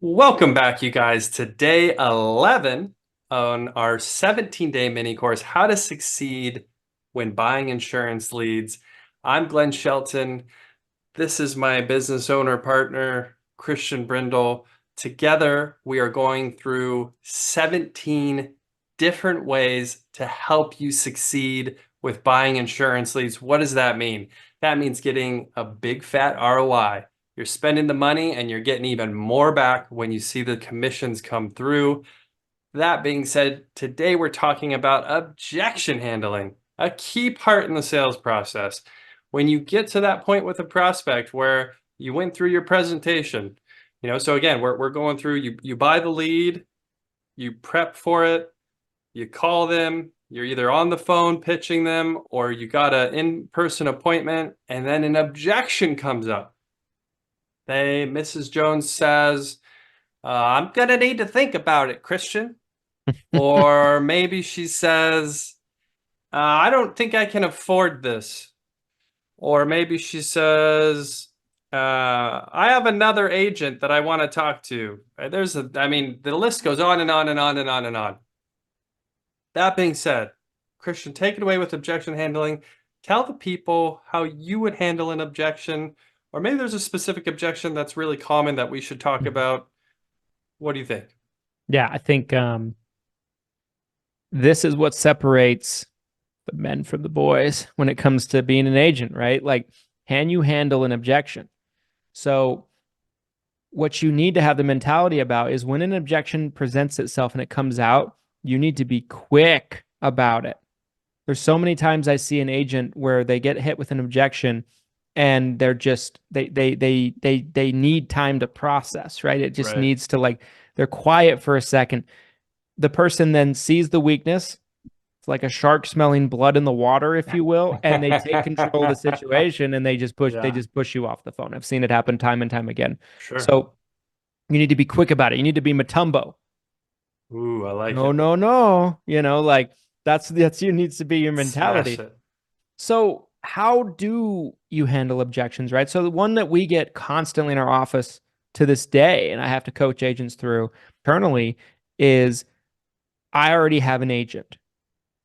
Welcome back, you guys, to day 11 on our 17-day mini course, How to Succeed When Buying Insurance Leads. I'm Glenn Shelton. This is my business owner partner, Christian Brindle. Together, we are going through 17 different ways to help you succeed with buying insurance leads. What does that mean? That means getting a big fat ROI. You're spending the money and you're getting even more back when you see the commissions come through. That being said, today we're talking about objection handling, a key part in the sales process. When you get to that point with a prospect where you went through your presentation, so again, we're going through, you buy the lead, you prep for it, you call them, you're either on the phone pitching them or you got an in-person appointment, and then an objection comes up. Mrs. Jones says, I'm going to need to think about it, Christian. Or maybe she says, I don't think I can afford this. Or maybe she says, I have another agent that I want to talk to. The list goes on and on and on and on and on. That being said, Christian, take it away with objection handling. Tell the people how you would handle an objection, or maybe there's a specific objection that's really common that we should talk about. What do you think? Yeah, I think this is what separates the men from the boys when it comes to being an agent, right? Like, can you handle an objection? So, what you need to have the mentality about is when an objection presents itself and it comes out, you need to be quick about it. There's so many times I see an agent where they get hit with an objection and they're just they need time to process, right? It just Right. needs to, like, they're quiet for a second. The person then sees the weakness. It's like a shark smelling blood in the water, if you will, and they take control of the situation and they Yeah, just push you off the phone. I've seen it happen time and time again. sure. So you need to be quick about it. You need to be Matumbo. Ooh, I like No, it. no, no. Like, that's you needs to be your Smash mentality. it. So how do you handle objections, right? So the one that we get constantly in our office to this day, and I have to coach agents through internally, is I already have an agent.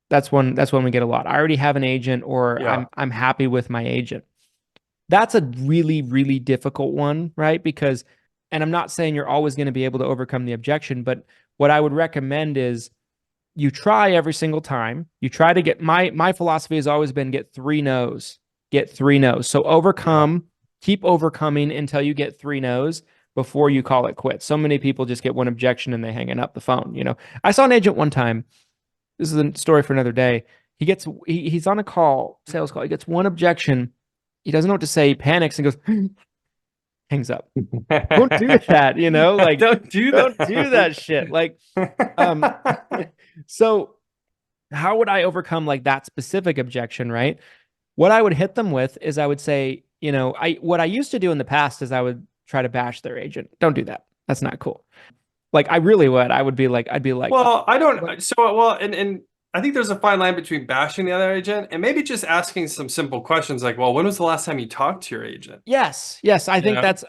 That's when we get a lot. I already have an agent, or Yeah, I'm happy with my agent. That's a really, really difficult one, right? Because, and I'm not saying you're always going to be able to overcome the objection, but what I would recommend is you try every single time. You try to get my philosophy has always been get three no's. Get three no's. So yeah. keep overcoming until you get three no's before you call it quits. So many people just get one objection and they hanging up the phone. I saw an agent one time. This is a story for another day. He's on a sales call. He gets one objection. He doesn't know what to say. He panics and goes, hangs up. Don't do that, like, Don't do don't do that. that shit. Like, um, so how would I overcome, like, that specific objection, right? What I would hit them with is I would say, what I used to do in the past is I would try to bash their agent. Don't do that. That's not cool. Like, I really would. I'd be like, Well, I what? don't. And I think there's a fine line between bashing the other agent and maybe just asking some simple questions like, well, when was the last time you talked to your agent? Yes, yes. I You think know? that's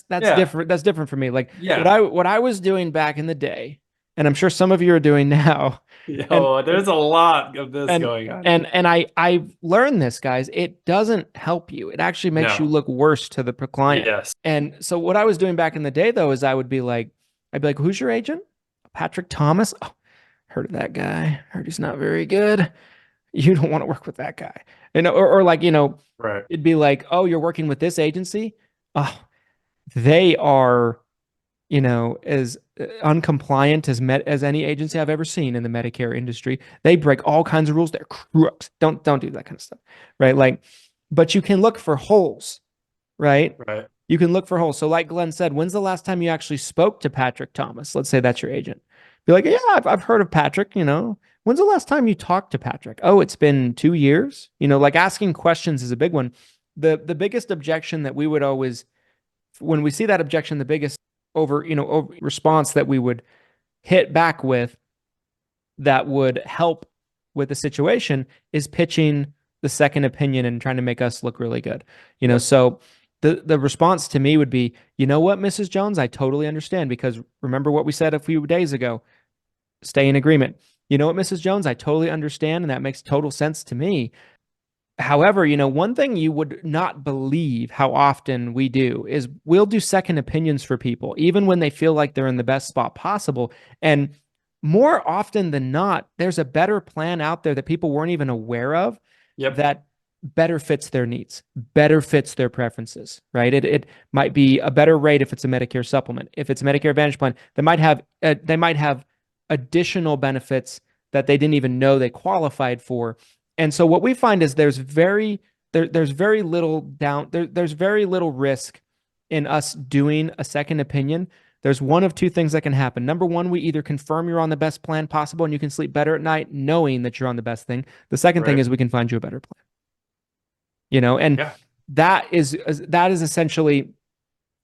Yeah, different. That's different for me. Like, yeah. what I was doing back in the day, and I'm sure some of you are doing now, and Yo, there's a lot of this going on. and I've learned this, guys. It doesn't help you. It actually makes you No. look worse to the client. Yes. And so what I was doing back in the day, though, is I'd be like, who's your agent? Patrick Thomas. Oh, heard of that guy. Heard he's not very good. You don't want to work with that guy. Or like, Right. it'd be like, oh, you're working with this agency. Oh, they are, as uncompliant as any agency I've ever seen in the Medicare industry. They break all kinds of rules. They're crooks. Don't do that kind of stuff, right? Like, but you can look for holes, right? Right. You can look for holes. So, like Glenn said, when's the last time you actually spoke to Patrick Thomas? Let's say that's your agent. Be like, yeah, I've heard of Patrick. When's the last time you talked to Patrick? Oh, it's been 2 years. Like, asking questions is a big one. The biggest objection that we would always, when we see that objection, the biggest over response that we would hit back with that would help with the situation is pitching the second opinion and trying to make us look really good. Yep. So the response to me would be, you know what, Mrs. Jones, I totally understand because remember what we said a few days ago. Stay in agreement. You know what, Mrs. Jones, I totally understand, and that makes total sense to me. However, one thing you would not believe how often we do is we'll do second opinions for people, even when they feel like they're in the best spot possible. And more often than not, there's a better plan out there that people weren't even aware of Yep. that better fits their needs, better fits their preferences, right? It might be a better rate if it's a Medicare supplement. If it's a Medicare Advantage plan, they might have additional benefits that they didn't even know they qualified for. And so what we find is there's very little risk in us doing a second opinion. There's one of two things that can happen. Number one, we either confirm you're on the best plan possible and you can sleep better at night knowing that you're on the best thing. The second thing Right. is we can find you a better plan. And Yeah. that is essentially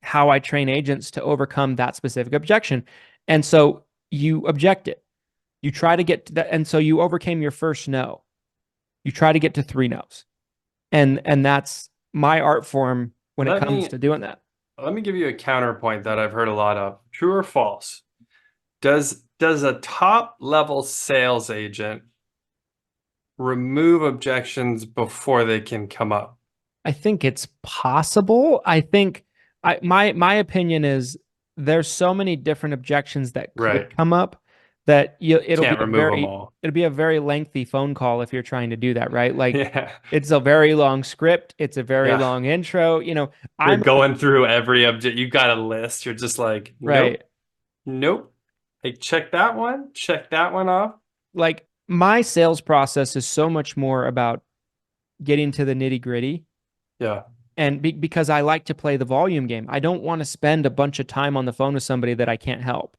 how I train agents to overcome that specific objection. And so you object it. You try to get to that, and so you overcame your first no. You try to get to three no's. And that's my art form when it Let comes me to doing that. let me give you a counterpoint that I've heard a lot of. True or false? Does a top level sales agent remove objections before they can come up? I think it's possible. I think my opinion is there's so many different objections that Right. could come up that it'll be Can't remove them all. it'll be a very lengthy phone call if you're trying to do that, right? Like Yeah. it's a very long script, it's a very Yeah. long intro. You're I'm going through every object. You got a list. You're just like, nope, right. nope. Hey, check that one off. Like my sales process is so much more about getting to the nitty gritty. Yeah. And because I like to play the volume game, I don't want to spend a bunch of time on the phone with somebody that I can't help.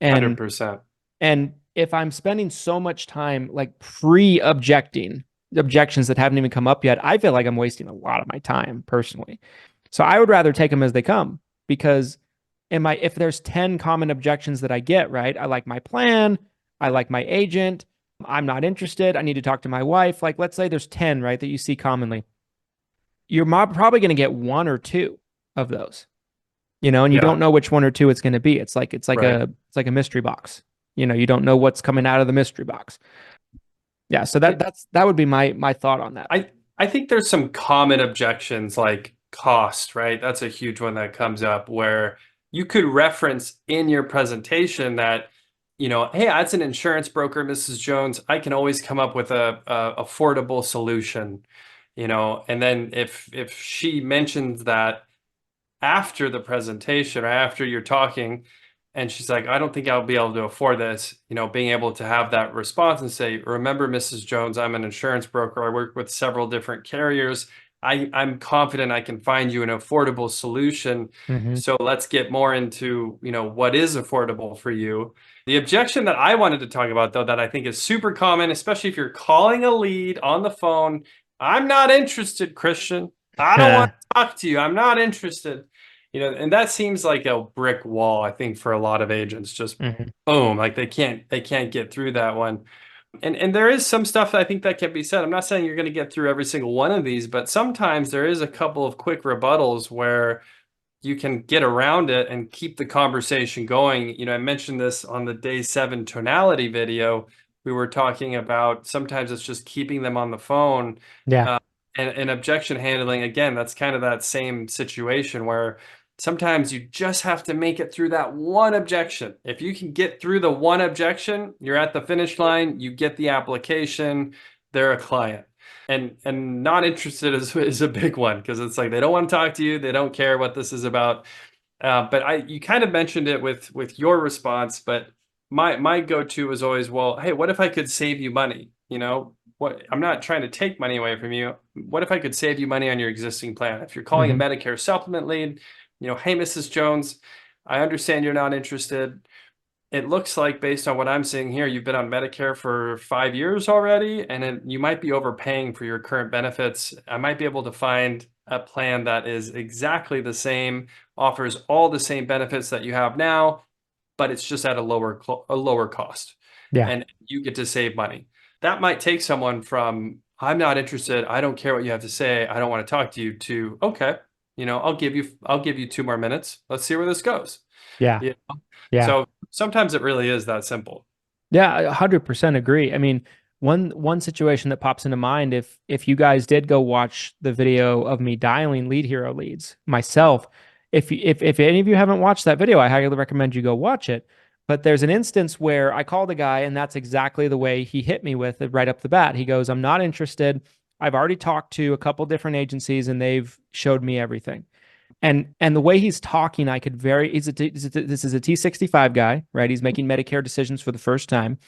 And 100%. and if I'm spending so much time like pre-objecting objections that haven't even come up yet, I feel like I'm wasting a lot of my time personally. So I would rather take them as they come because if there's 10 common objections that I get, right? I like my plan, I like my agent, I'm not interested, I need to talk to my wife. Like let's say there's 10, right, that you see commonly. You're probably going to get one or two of those, and you Yeah. don't know which one or two it's going to be. It's like Right. a mystery box. You don't know what's coming out of the mystery box. Yeah, so that would be my thought on that. I think there's some common objections like cost, right? That's a huge one that comes up where you could reference in your presentation that, hey, as an insurance broker, Mrs. Jones, I can always come up with a affordable solution, and then if she mentions that after the presentation or after you're talking, and she's like, I don't think I'll be able to afford this, being able to have that response and say, remember, Mrs. Jones, I'm an insurance broker. I work with several different carriers. I'm confident I can find you an affordable solution. Mm-hmm. So let's get more into, what is affordable for you. The objection that I wanted to talk about, though, that I think is super common, especially if you're calling a lead on the phone, I'm not interested, Christian. I don't want to talk to you. I'm not interested. And that seems like a brick wall, I think, for a lot of agents. Just boom, like they can't get through that one. And there is some stuff I think that can be said. I'm not saying you're going to get through every single one of these, but sometimes there is a couple of quick rebuttals where you can get around it and keep the conversation going. I mentioned this on the day 7 tonality video. We were talking about sometimes it's just keeping them on the phone. Yeah. And objection handling, again, that's kind of that same situation where sometimes you just have to make it through that one objection. If you can get through the one objection, you're at the finish line, you get the application, they're a client. And not interested is a big one because it's like they don't want to talk to you, they don't care what this is about. But you kind of mentioned it with your response, but my go-to is always, well, hey, what if I could save you money? I'm not trying to take money away from you. What if I could save you money on your existing plan? If you're calling a Medicare supplement lead, hey, Mrs. Jones, I understand you're not interested. It looks like, based on what I'm seeing here, you've been on Medicare for 5 years already, and you might be overpaying for your current benefits. I might be able to find a plan that is exactly the same, offers all the same benefits that you have now, but it's just at a lower cost. Yeah. And you get to save money. That might take someone from, I'm not interested, I don't care what you have to say, I don't want to talk to you, to, okay, I'll give you 2 more minutes. Let's see where this goes. Yeah. You know? Yeah. So sometimes it really is that simple. Yeah, I 100% agree. I mean, one situation that pops into mind, if you guys did go watch the video of me dialing lead hero leads myself, if any of you haven't watched that video, I highly recommend you go watch it. But there's an instance where I called a guy, and that's exactly the way he hit me with it right up the bat. He goes, "I'm not interested. I've already talked to a couple different agencies, and they've showed me everything." And the way he's talking, I could very this is a T65 guy, right? He's making Medicare decisions for the first time.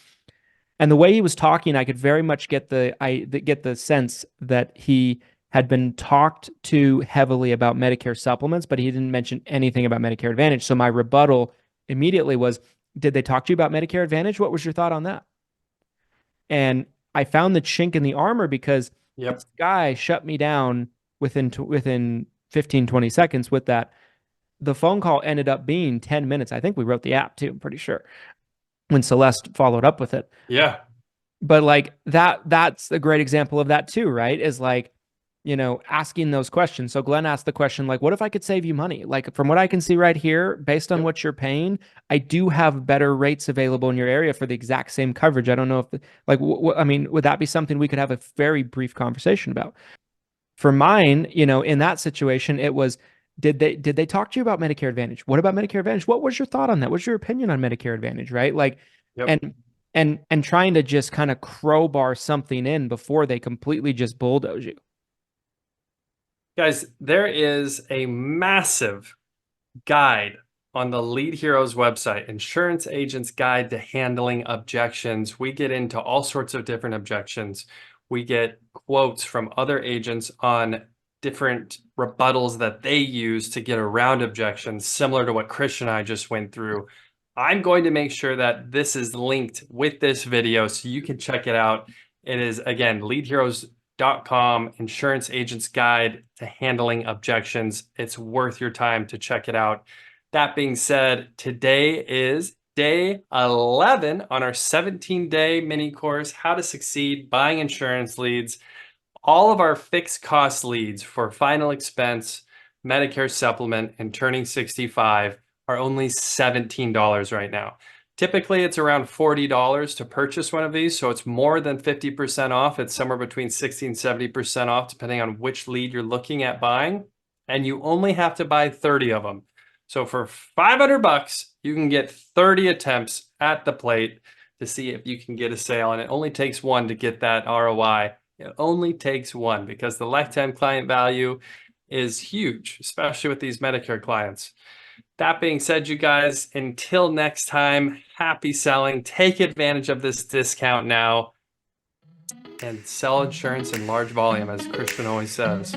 And the way he was talking, I could very much get the sense that he had been talked to heavily about Medicare supplements, but he didn't mention anything about Medicare Advantage. So my rebuttal immediately was, "Did they talk to you about Medicare Advantage? What was your thought on that?" And I found the chink in the armor because Yep. this guy shut me down within 15, 20 seconds with that. The phone call ended up being 10 minutes. I think we wrote the app too, I'm pretty sure, when Celeste followed up with it. Yeah. But like that's a great example of that too, right? Is like, asking those questions. So Glenn asked the question, like, what if I could save you money? Like, from what I can see right here, based on Yep. what you're paying, I do have better rates available in your area for the exact same coverage. I don't know if, I mean, would that be something we could have a very brief conversation about? For mine, in that situation, it was, did they talk to you about Medicare Advantage? What about Medicare Advantage? What was your thought on that? What's your opinion on Medicare Advantage, right? Like, Yep. and trying to just kind of crowbar something in before they completely just bulldoze you. Guys, there is a massive guide on the Lead Heroes website, Insurance Agent's Guide to Handling Objections. We get into all sorts of different objections. We get quotes from other agents on different rebuttals that they use to get around objections, similar to what Christian and I just went through. I'm going to make sure that this is linked with this video so you can check it out. It is, again, leadheroes.com, Insurance Agent's Guide to Handling Objections. It's worth your time to check it out. That being said, today is day 11 on our 17-day mini course, How to Succeed Buying Insurance Leads. All of our fixed cost leads for final expense, Medicare supplement, and turning 65 are only $17 right now. Typically, it's around $40 to purchase one of these, so it's more than 50% off. It's somewhere between 60 and 70% off, depending on which lead you're looking at buying, and you only have to buy 30 of them. So for $500, you can get 30 attempts at the plate to see if you can get a sale, and it only takes one to get that ROI. It only takes one because the lifetime client value is huge, especially with these Medicare clients. That being said, you guys, until next time, happy selling. Take advantage of this discount now and sell insurance in large volume, as Christian always says.